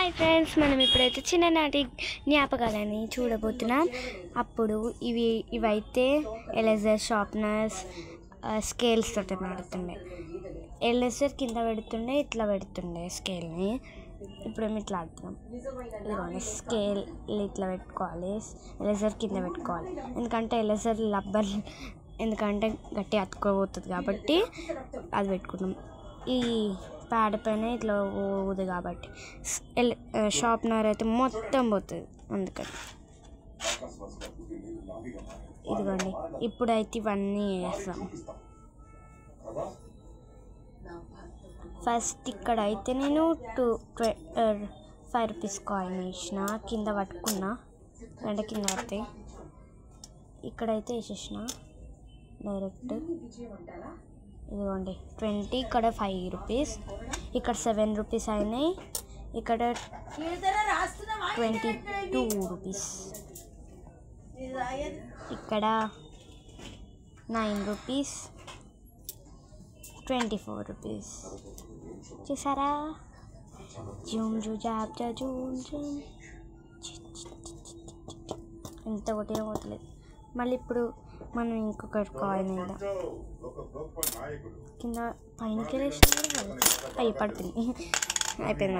Hi friends, మనం ఇప్పుడైతే చిన్ననాటి జ్ఞాపకాలని చూడబోతున్నాం. అప్పుడు ఇవైతే ఎరేజర్, షార్ప్నర్స్, స్కేల్స్ తోటి పెడుతుండే. ఎరేజర్ కింద పెడుతుండే, ఇట్లా పెడుతుండే స్కేల్ని. ఇప్పుడు మేము ఇట్లా ఆడుతున్నాం. ఇదిగోండి, స్కేల్ ఇట్లా పెట్టుకోవాలి, ఎరేజర్ కింద పెట్టుకోవాలి. ఎందుకంటే ఎరేజర్ రబ్బర్, ఎందుకంటే గట్టి అతుక్కోబోతుంది కాబట్టి అది పెట్టుకున్నాం. ఈ ప్యాడ్ పైన ఇట్లా పోదు కాబట్టి షార్ప్నర్ అయితే మొత్తం పోతుంది. అందుకని ఇదిగోండి, ఇప్పుడైతే ఇవన్నీ వేస్తాం. ఫస్ట్ ఇక్కడ అయితే నేను 5 రూపీస్ కాయిన్ వేసిన, కింద పట్టుకున్నా, అంటే కింద పడితే ఇక్కడైతే వేసేసిన డైరెక్ట్. ఇదిగోండి 20, ఇక్కడ 5 రూపీస్, ఇక్కడ 7 రూపీస్ అయినాయి, ఇక్కడ 22 రూపీస్, ఇక్కడ 9 రూపీస్, 24 రూపీస్. చూసారా? జూమ్ జూ జాబ్ జా జూమ్ జూమ్, ఎంత ఒకటే పోతలేదు. మళ్ళీ ఇప్పుడు మనం ఇంకొక కాయిన్ వేద్దాం. కింద పైనకి వేసినా అయ్యి పడుతుంది, అయిపోయింది.